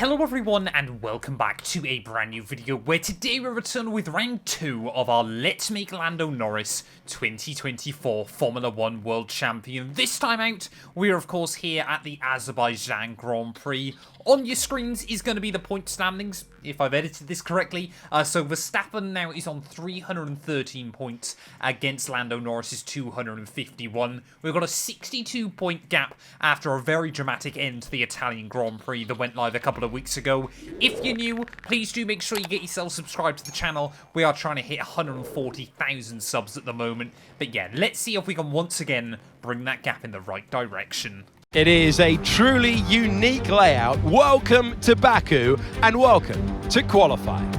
Hello everyone and welcome back to a brand new video where today we return with round 2 of our Let's Make Lando Norris 2024 Formula 1 World Champion. This time out, we are of course here at the Azerbaijan Grand Prix. On your screens is going to be the point standings, if I've edited this correctly. So Verstappen now is on 313 points against Lando Norris's 251. We've got a 62 point gap after a very dramatic end to the Italian Grand Prix that went live a couple of weeks ago. If you're new, please do make sure you get yourself subscribed to the channel. We are trying to hit 140,000 subs at the moment. But yeah, let's see if we can once again bring that gap in the right direction. It is a truly unique layout. Welcome to Baku and welcome to qualifying.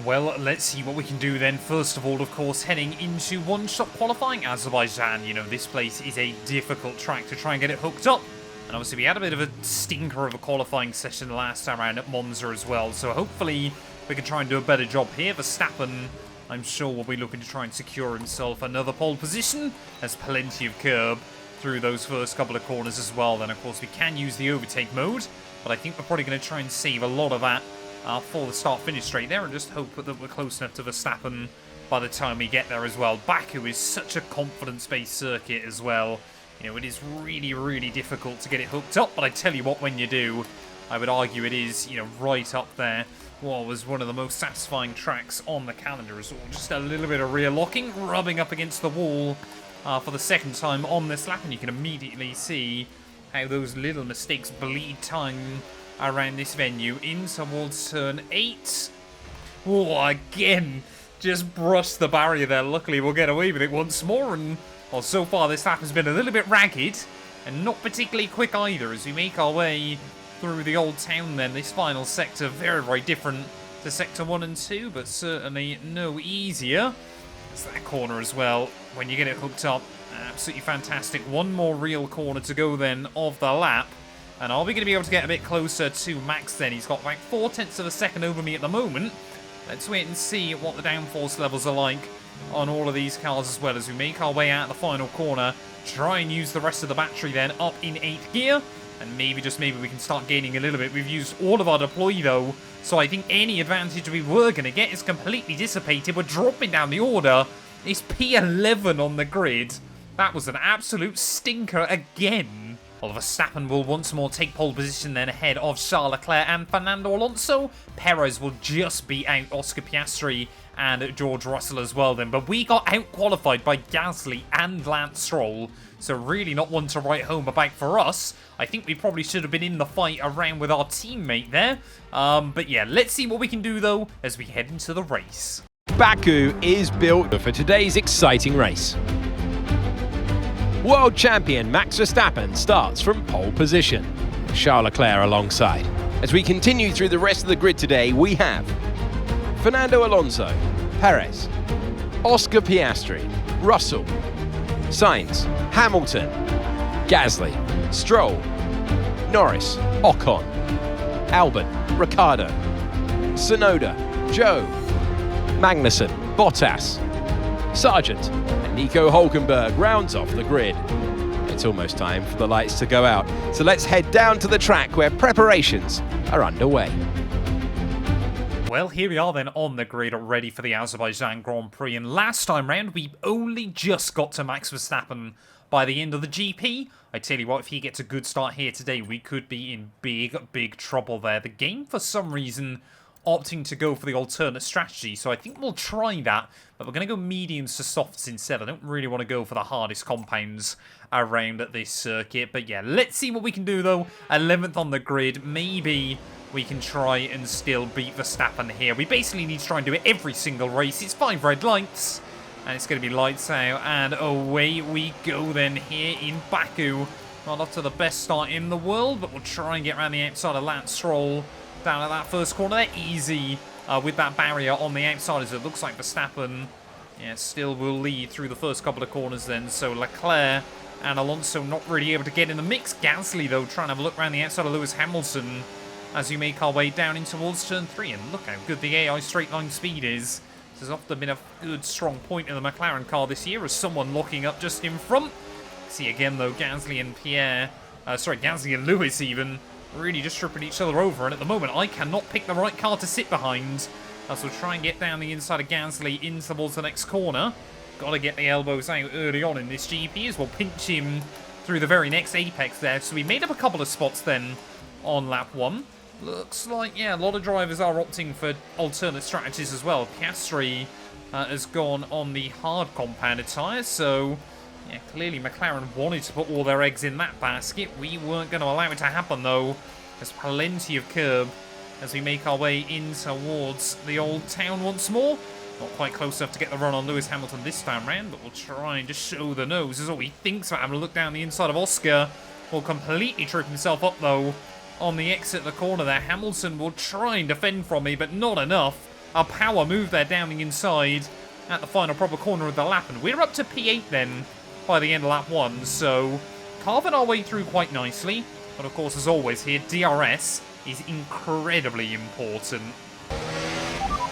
Well, let's see what we can do then. First of all, of course, heading into one-shot qualifying. Azerbaijan, you know, this place is a difficult track to try and get it hooked up. And obviously we had a bit of a stinker of a qualifying session last time around at Monza as well. So hopefully we can try and do a better job here. Verstappen, I'm sure, will be looking to try and secure himself another pole position. There's plenty of curb through those first couple of corners as well. Then, of course, we can use the overtake mode. But I think we're probably going to try and save a lot of that for the start-finish straight there. And just hope that we're close enough to Verstappen by the time we get there as well. Baku is such a confidence-based circuit as well. You know, it is really, really difficult to get it hooked up, but I tell you what, when you do, I would argue it is, you know, right up there. What was one of the most satisfying tracks on the calendar as well. Just a little bit of rear locking, rubbing up against the wall for the second time on this lap, and you can immediately see how those little mistakes bleed time around this venue. In towards turn 8. Oh, again, just brushed the barrier there. Luckily, we'll get away with it once more, and well, so far this lap has been a little bit ragged and not particularly quick either as we make our way through the old town then. This final sector very, very different to sector 1 and 2, but certainly no easier. It's that corner as well. When you get it hooked up, absolutely fantastic. One more real corner to go then of the lap. And are we going to be able to get a bit closer to Max then? He's got like 0.4 of a second over me at the moment. Let's wait and see what the downforce levels are like on all of these cars as well as we make our way out the final corner. Try and use the rest of the battery then up in 8th gear. And maybe, just maybe, we can start gaining a little bit. We've used all of our deploy though, so I think any advantage we were going to get is completely dissipated. We're dropping down the order. It's P11 on the grid. That was an absolute stinker again. Well, Verstappen will once more take pole position then ahead of Charles Leclerc and Fernando Alonso. Perez will just be out Oscar Piastri and George Russell as well then. But we got out-qualified by Gasly and Lance Stroll, so really not one to write home about for us. I think we probably should have been in the fight around with our teammate there. But yeah, let's see what we can do though as we head into the race. Baku is built for today's exciting race. World champion Max Verstappen starts from pole position. Charles Leclerc alongside. As we continue through the rest of the grid today, we have Fernando Alonso, Perez, Oscar Piastri, Russell, Sainz, Hamilton, Gasly, Stroll, Norris, Ocon, Albon, Ricciardo, Tsunoda, Joe, Magnussen, Bottas, Sargent, and Nico Hulkenberg rounds off the grid. It's almost time for the lights to go out, so let's head down to the track where preparations are underway. Well, here we are then on the grid, ready for the Azerbaijan Grand Prix. And last time round, we only just got to Max Verstappen by the end of the GP. I tell you what, if he gets a good start here today, we could be in big, big trouble there. The game, for some reason, opting to go for the alternate strategy. So I think we'll try that, but we're going to go mediums to softs instead. I don't really want to go for the hardest compounds around at this circuit. But yeah, let's see what we can do though. 11th on the grid. Maybe we can try and still beat Verstappen here. We basically need to try and do it every single race. It's 5 red lights, and it's going to be lights out, and away we go then here in Baku. Not up to the best start in the world, but we'll try and get around the outside of Lance Stroll down at that first corner there. Easy with that barrier on the outside, as it looks like Verstappen, yeah, still will lead through the first couple of corners then. So Leclerc and Alonso not really able to get in the mix. Gasly, though, trying to have a look around the outside of Lewis Hamilton as we make our way down in towards turn 3. And look how good the AI straight line speed is. This has often been a good, strong point in the McLaren car this year, as someone locking up just in front. See again, though, Gasly and Gasly and Lewis even really just tripping each other over. And at the moment, I cannot pick the right car to sit behind. As we'll try and get down the inside of Gasly in towards the next corner. Got to get the elbows out early on in this GP as we'll pinch him through the very next apex there. So we made up a couple of spots then on lap 1. Looks like, yeah, a lot of drivers are opting for alternate strategies as well. Piastri has gone on the hard compounded tyres, so yeah, clearly McLaren wanted to put all their eggs in that basket. We weren't going to allow it to happen though. There's plenty of curb as we make our way in towards the old town once more. Not quite close enough to get the run on Lewis Hamilton this time round, but we'll try and just show the nose. This is what he thinks about having a look down the inside of Oscar. Will completely trip himself up though on the exit of the corner there. Hamilton will try and defend from me, but not enough. A power move there down the inside at the final proper corner of the lap, and we're up to P8 then by the end of lap 1, so carving our way through quite nicely. But of course, as always here, DRS is incredibly important.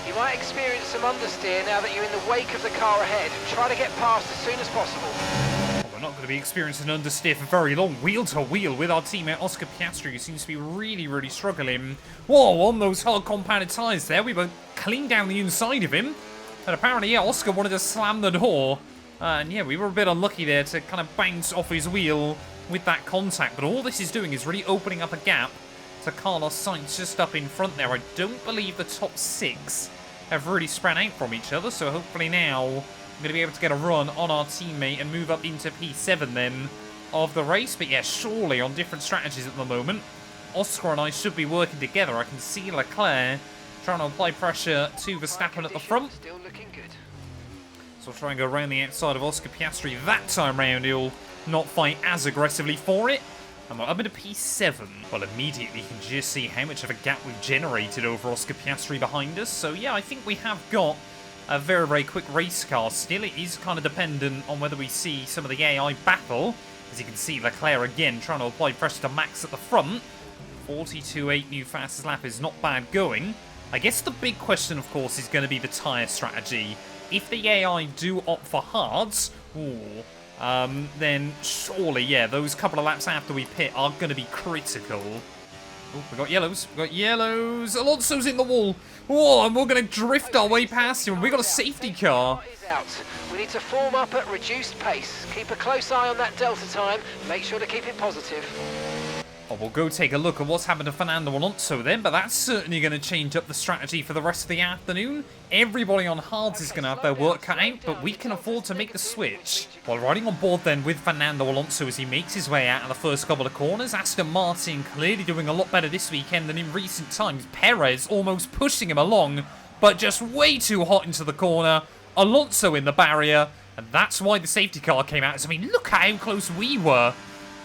You might experience some understeer now that you're in the wake of the car ahead. Try to get past as soon as possible. Well, we're not going to be experiencing understeer for very long. Wheel to wheel with our teammate Oscar Piastri, who seems to be really struggling. Whoa, on those hard compounded tyres there. We were clean down the inside of him. And apparently, yeah, Oscar wanted to slam the door. And yeah, we were a bit unlucky there to kind of bounce off his wheel with that contact. But all this is doing is really opening up a gap to Carlos Sainz just up in front there. I don't believe the top 6 have really spread out from each other, so hopefully now I'm going to be able to get a run on our teammate and move up into P7 then of the race. But yeah, surely on different strategies at the moment. Oscar and I should be working together. I can see Leclerc trying to apply pressure to Verstappen at the front. Still looking good. So we'll try and go around the outside of Oscar Piastri. That time round he'll not fight as aggressively for it. I'm up into P7. Well, immediately you can just see how much of a gap we've generated over Oscar Piastri behind us. So yeah, I think we have got a very quick race car still. It is kind of dependent on whether we see some of the AI battle. As you can see, Leclerc again trying to apply pressure to Max at the front. 42.8 new fastest lap is not bad going. I guess the big question, of course, is going to be the tyre strategy. If the AI do opt for hards, then surely, yeah, those couple of laps after we pit are going to be critical. Oh, we got yellows. We got yellows. Alonso's in the wall. Oh, and we're going to drift our way past him. We got a safety car. Out. We need to form up at reduced pace. Keep a close eye on that delta time. Make sure to keep it positive. Oh, we'll go take a look at what's happened to Fernando Alonso then, but that's certainly going to change up the strategy for the rest of the afternoon. Everybody on hards is going to have their work cut out, but we can afford to make the switch. While riding on board then with Fernando Alonso as he makes his way out of the first couple of corners, Aston Martin clearly doing a lot better this weekend than in recent times. Perez almost pushing him along, but just way too hot into the corner. Alonso in the barrier, and that's why the safety car came out. I mean, look at how close we were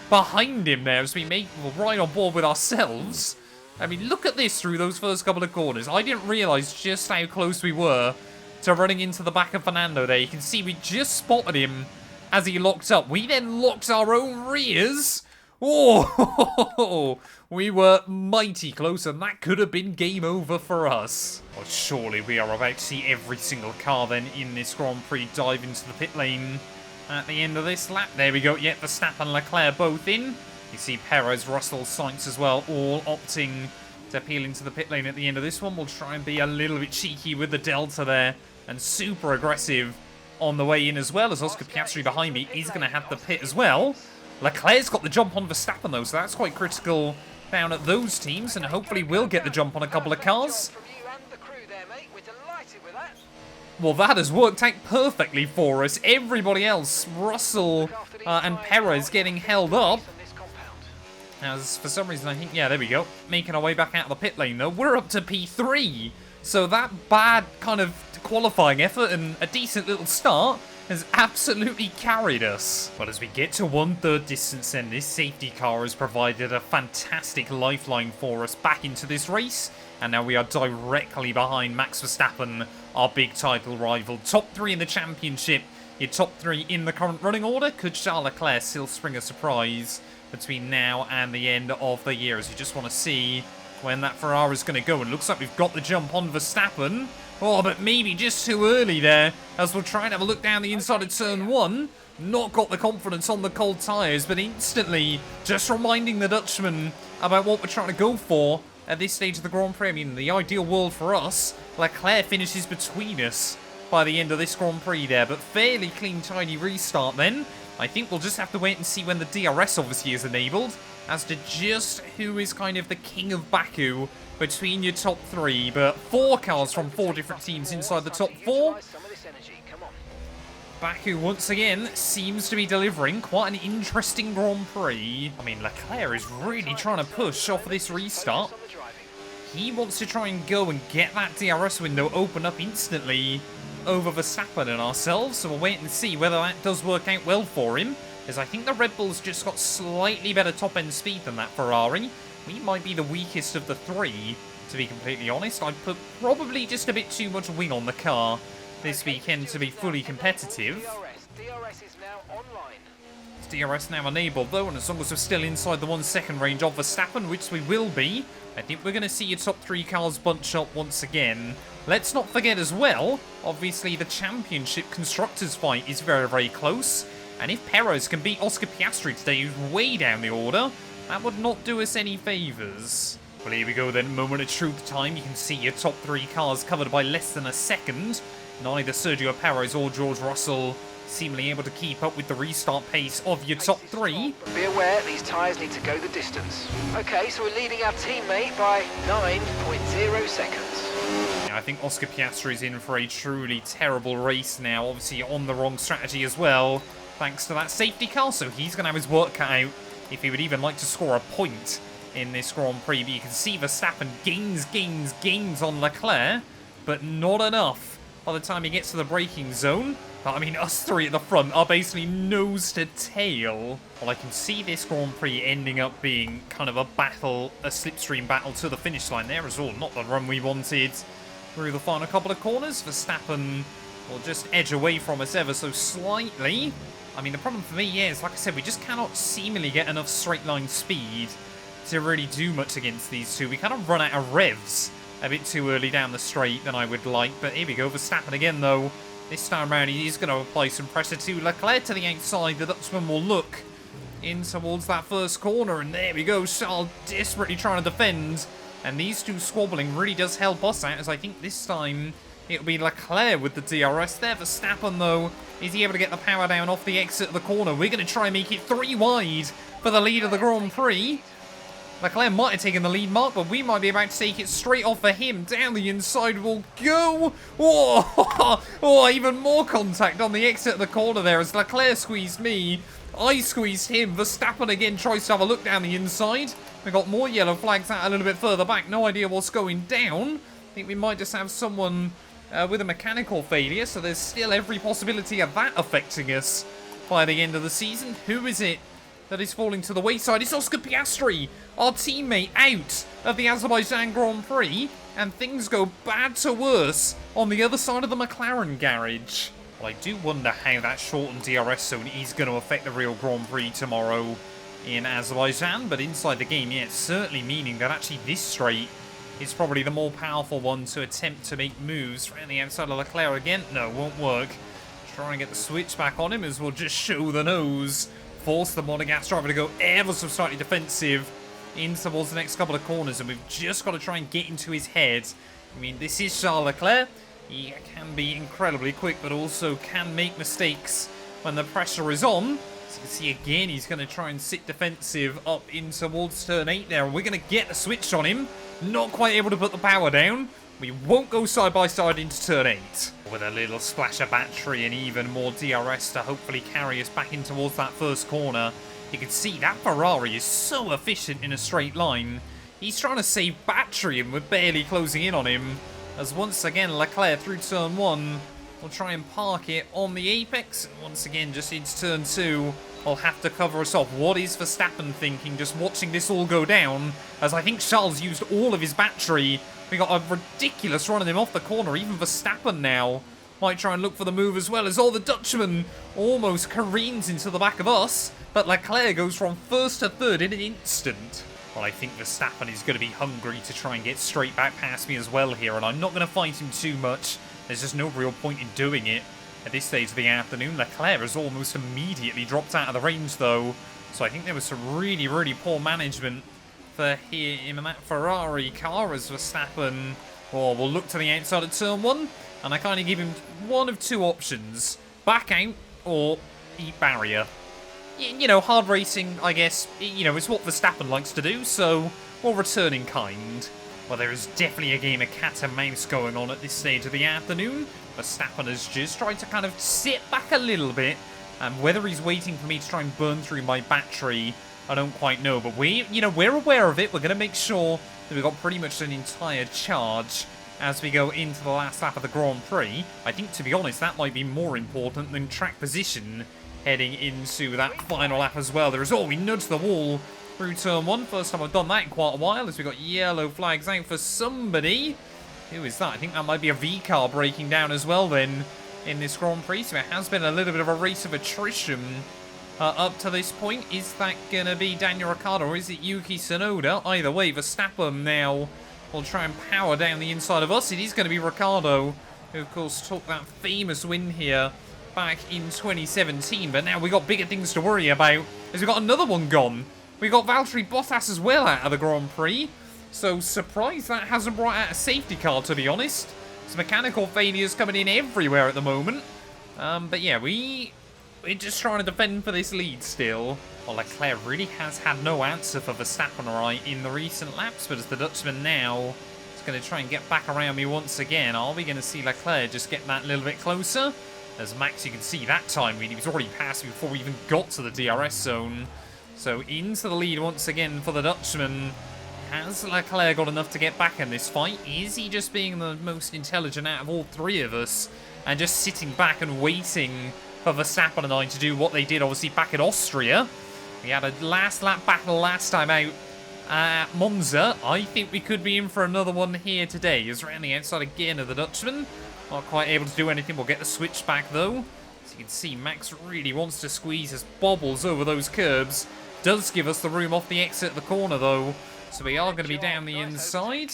behind him there as we were right on board with ourselves. I mean, look at this through those first couple of corners. I didn't realise just how close we were to running into the back of Fernando there. You can see we just spotted him as he locked up. We then locked our own rears. Oh, we were mighty close, and that could have been game over for us. Well, surely we are about to see every single car then in this Grand Prix dive into the pit lane at the end of this lap. There we go. Yep, Verstappen and Leclerc both in. You see Perez, Russell, Sainz as well, all opting to peel into the pit lane at the end of this one. We'll try and be a little bit cheeky with the delta there and super aggressive on the way in as well, as Oscar Piastri behind me is going to have the pit as well. Leclerc's got the jump on Verstappen though, so that's quite critical down at those teams, and hopefully we'll get the jump on a couple of cars. Well, that has worked out perfectly for us. Everybody else, Russell and Perez, getting held up. As for some reason, I think, yeah, there we go. Making our way back out of the pit lane, though. We're up to P3. So that bad kind of qualifying effort and a decent little start has absolutely carried us. But as we get to 1/3 distance then, this safety car has provided a fantastic lifeline for us back into this race. And now we are directly behind Max Verstappen, our big title rival. Top 3 in the championship, your top 3 in the current running order. Could Charles Leclerc still spring a surprise between now and the end of the year, as you just want to see when that Ferrari is going to go? And looks like we've got the jump on Verstappen. Oh, but maybe just too early there, as we'll try and have a look down the inside of turn 1. not got the confidence on the cold tyres, but instantly just reminding the Dutchman about what we're trying to go for at this stage of the Grand Prix. I mean, the ideal world for us, Leclerc finishes between us by the end of this Grand Prix there, but fairly clean, tidy restart then. I think we'll just have to wait and see when the DRS obviously is enabled as to just who is kind of the king of Baku between your top three, but 4 cars from 4 different teams inside the top 4. Baku once again seems to be delivering quite an interesting Grand Prix. I mean, Leclerc is really trying to push off this restart. He wants to try and go and get that DRS window open up instantly over Verstappen and ourselves, so we'll wait and see whether that does work out well for him, as I think the Red Bull's just got slightly better top-end speed than that Ferrari. We might be the weakest of the 3, to be completely honest. I put probably just a bit too much wing on the car this weekend to be fully competitive. DRS is now online. DRS now enabled though, and as long as we're still inside the 1 second range of Verstappen, which we will be, I think we're going to see your top 3 cars bunch up once again. Let's not forget as well, obviously the championship constructors fight is very, very close, and if Perez can beat Oscar Piastri today, who's way down the order, that would not do us any favours. Well, here we go then, moment of truth time. You can see your top 3 cars covered by less than a second. Neither Sergio Perez or George Russell seemingly able to keep up with the restart pace of your top 3. Be aware, these tyres need to go the distance. Okay, so we're leading our teammate by 9.0 seconds. Yeah, I think Oscar Piastri is in for a truly terrible race now, obviously on the wrong strategy as well, thanks to that safety car, so he's going to have his work cut out if he would even like to score a point in this Grand Prix. But you can see Verstappen gains on Leclerc, but not enough by the time he gets to the braking zone. But I mean, us 3 at the front are basically nose to tail. Well, I can see this Grand Prix ending up being kind of a battle, a slipstream battle to the finish line there as well. Not the run we wanted through the final couple of corners. Verstappen will just edge away from us ever so slightly. I mean, the problem for me, yeah, is like I said, we just cannot seemingly get enough straight line speed to really do much against these two. We kind of run out of revs a bit too early down the straight than I would like. But here we go, Verstappen again though. This time around he is going to apply some pressure to Leclerc to the outside. The Dutchman will look in towards that first corner, and there we go, Charles desperately trying to defend. And these two squabbling really does help us out, as I think this time it'll be Leclerc with the DRS there. Verstappen though, is he able to get the power down off the exit of the corner? We're going to try and make it 3 wide for the lead of the Grand Prix. Leclerc might have taken the lead mark, but we might be about to take it straight off for him. Down the inside we'll go. Oh, even more contact on the exit of the corner there as Leclerc squeezed me. I squeezed him. Verstappen again tries to have a look down the inside. We got more yellow flags out a little bit further back. No idea what's going down. I think we might just have someone with a mechanical failure, so there's still every possibility of that affecting us by the end of the season. Who is it that is falling to the wayside? It's Oscar Piastri, our teammate, out of the Azerbaijan Grand Prix, and things go bad to worse on the other side of the McLaren garage. Well, I do wonder how that shortened DRS zone is going to affect the real Grand Prix tomorrow in Azerbaijan, but inside the game, yeah, it's certainly meaning that actually this straight is probably the more powerful one to attempt to make moves. Around the outside of Leclerc again. No, won't work. Try and get the switch back on him as we'll just show the nose. Force the Monegasque driver to go ever so slightly defensive in towards the next couple of corners, and we've just got to try and get into his head. I mean, this is Charles Leclerc. He can be incredibly quick, but also can make mistakes when the pressure is on. As you can see again, he's going to try and sit defensive up in towards turn 8 there, and we're going to get the switch on him. Not quite able to put the power down. We won't go side by side into turn 8. With a little splash of battery and even more DRS to hopefully carry us back in towards that first corner. You can see that Ferrari is so efficient in a straight line. He's trying to save battery and we're barely closing in on him. As once again Leclerc through turn 1 will try and park it on the apex. And once again just into turn 2 will have to cover us off. What is Verstappen thinking just watching this all go down? As I think Charles used all of his battery. We got a ridiculous run of him off the corner. Even Verstappen now might try and look for the move as well, as all the Dutchman almost careens into the back of us. But Leclerc goes from first to third in an instant. Well, I think Verstappen is going to be hungry to try and get straight back past me as well here, and I'm not going to fight him too much. There's just no real point in doing it. At this stage of the afternoon, Leclerc has almost immediately dropped out of the range, though. So I think there was some really, really poor management for here in that Ferrari car as Verstappen will look to the outside of turn 1. And I kind of give him one of two options. Back out or eat barrier. You know, hard racing, I guess, you know, it's what Verstappen likes to do, so we'll return in kind. Well, there is definitely a game of cat and mouse going on at this stage of the afternoon. Verstappen has just tried to kind of sit back a little bit. And whether he's waiting for me to try and burn through my battery, I don't quite know. But we're aware of it. We're going to make sure that we've got pretty much an entire charge as we go into the last lap of the Grand Prix. I think, to be honest, that might be more important than track position heading into that final lap as well. We nudged the wall through turn 1. First time I've done that in quite a while, as we got yellow flags out for somebody. Who is that? I think that might be a V car breaking down as well then in this Grand Prix. So it has been a little bit of a race of attrition up to this point. Is that going to be Daniel Ricciardo or is it Yuki Tsunoda? Either way, Verstappen now will try and power down the inside of us. It is going to be Ricciardo, who of course took that famous win here back in 2017. But now we got bigger things to worry about, as we got another one gone. We got Valtteri Bottas as well out of the Grand Prix. So surprised that hasn't brought out a safety car, to be honest. Some mechanical failures coming in everywhere at the moment. But yeah, we're just trying to defend for this lead still. Well, Leclerc really has had no answer for Verstappen right in the recent laps. But as the Dutchman now is going to try and get back around me once again, are we going to see Leclerc just get that little bit closer? As Max, you can see that time, he was already past me before we even got to the DRS zone. So into the lead once again for the Dutchman. Has Leclerc got enough to get back in this fight? Is he just being the most intelligent out of all three of us and just sitting back and waiting for Verstappen and I to do what they did obviously back at Austria? We had a last lap battle last time out at Monza. I think we could be in for another one here today. He's around the outside again of the Dutchman. Not quite able to do anything. We'll get the switch back though. As you can see, Max really wants to squeeze his bobbles over those curbs. Does give us the room off the exit of the corner though. So we are going to be down the inside.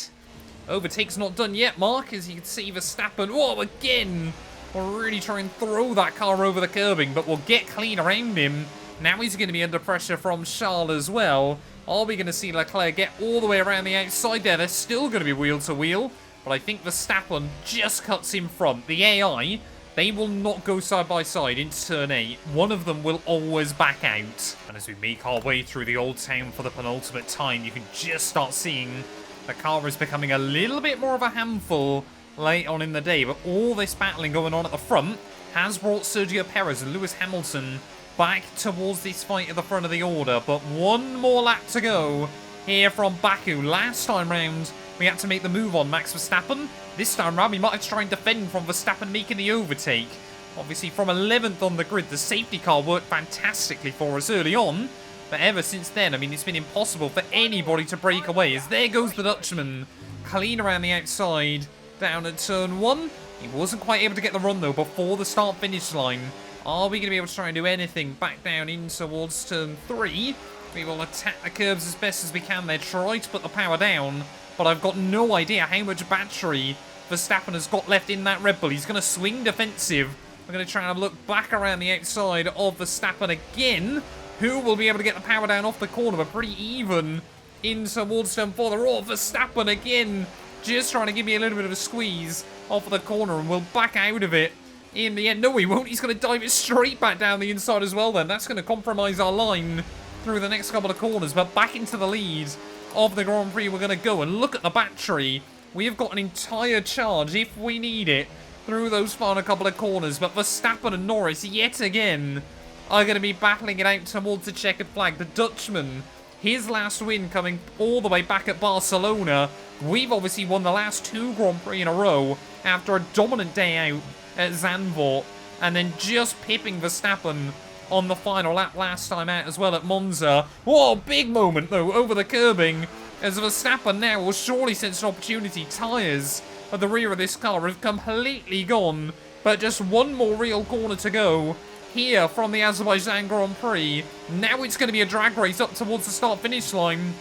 Overtake's not done yet, Mark. As you can see, Verstappen, again, will really try and throw that car over the curbing, but we'll get clean around him. Now he's going to be under pressure from Charles as well. Are we going to see Leclerc get all the way around the outside there? They're still going to be wheel to wheel, but I think Verstappen just cuts in front. The AI, they will not go side by side into turn 8. One of them will always back out. And as we make our way through the Old Town for the penultimate time, you can just start seeing the car is becoming a little bit more of a handful late on in the day. But all this battling going on at the front has brought Sergio Perez and Lewis Hamilton back towards this fight at the front of the order. But one more lap to go here from Baku. Last time round, we had to make the move on Max Verstappen. This time round, we might have to try and defend from Verstappen making the overtake. Obviously, from 11th on the grid, the safety car worked fantastically for us early on. But ever since then, I mean, it's been impossible for anybody to break away. As there goes the Dutchman, clean around the outside, down at turn 1. He wasn't quite able to get the run, though, before the start-finish line. Are we going to be able to try and do anything back down in towards turn 3? We will attack the curbs as best as we can there, try to put the power down. But I've got no idea how much battery Verstappen has got left in that Red Bull. He's going to swing defensive. We're going to try and look back around the outside of Verstappen again. Who will be able to get the power down off the corner, but pretty even in towards turn 4. They're all Verstappen again, just trying to give me a little bit of a squeeze off of the corner, and we'll back out of it in the end. No, he won't. He's going to dive it straight back down the inside as well then. That's going to compromise our line through the next couple of corners, but back into the lead of the Grand Prix we're going to go. And look at the battery. We have got an entire charge if we need it through those final couple of corners. But Verstappen and Norris yet again are going to be battling it out towards the checkered flag. The Dutchman, his last win coming all the way back at Barcelona. We've obviously won the last 2 Grand Prix in a row after a dominant day out at Zandvoort, and then just pipping Verstappen on the final lap last time out as well at Monza. Whoa, big moment though over the curbing, as Verstappen now will surely sense an opportunity. Tyres at the rear of this car have completely gone, but just one more real corner to go here from the Azerbaijan Grand Prix. Now it's going to be a drag race up towards the start-finish line.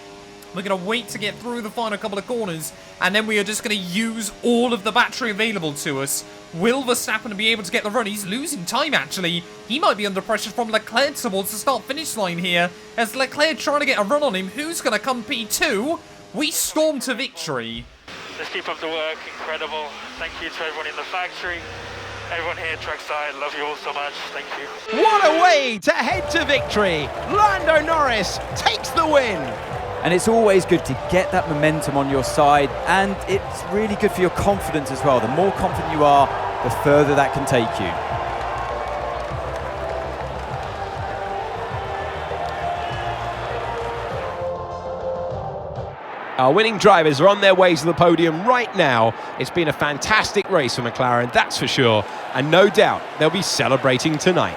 We're going to wait to get through the final couple of corners, and then we are just going to use all of the battery available to us. Will Verstappen be able to get the run? He's losing time, actually. He might be under pressure from Leclerc towards the start-finish line here. As Leclerc trying to get a run on him, who's going to come P2? We storm to victory. Let's keep up the work. Incredible. Thank you to everyone in the factory. Everyone here at Trackside, love you all so much. Thank you. What a way to head to victory! Lando Norris takes the win! And it's always good to get that momentum on your side, and it's really good for your confidence as well. The more confident you are, the further that can take you. Our winning drivers are on their way to the podium right now. It's been a fantastic race for McLaren, that's for sure, and no doubt they'll be celebrating tonight.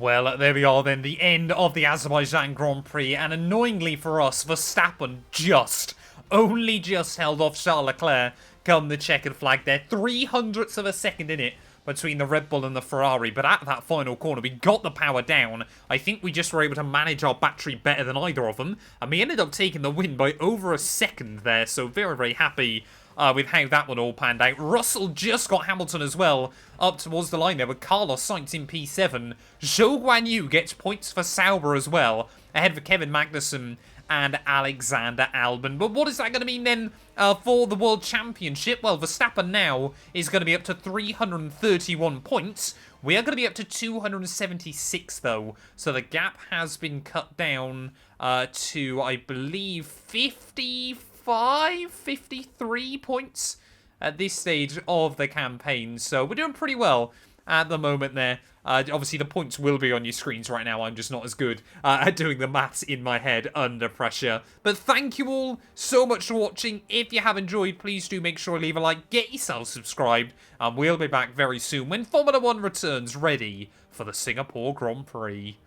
Well, there we are then, the end of the Azerbaijan Grand Prix, and annoyingly for us, Verstappen only just held off Charles Leclerc come the checkered flag there. 0.03 of a second in it between the Red Bull and the Ferrari, but at that final corner, we got the power down. I think we just were able to manage our battery better than either of them, and we ended up taking the win by over a second there, so very, very happy with how that one all panned out. Russell just got Hamilton as well up towards the line there with Carlos Sainz in P7. Zhou Guanyu gets points for Sauber as well, ahead of Kevin Magnussen and Alexander Albon. But what is that going to mean then for the World Championship? Well, Verstappen now is going to be up to 331 points. We are going to be up to 276 though, so the gap has been cut down to, I believe, 53 points at this stage of the campaign. So we're doing pretty well at the moment there. Obviously, the points will be on your screens right now. I'm just not as good at doing the maths in my head under pressure. But thank you all so much for watching. If you have enjoyed, please do make sure to leave a like, get yourself subscribed, and we'll be back very soon when Formula 1 returns ready for the Singapore Grand Prix.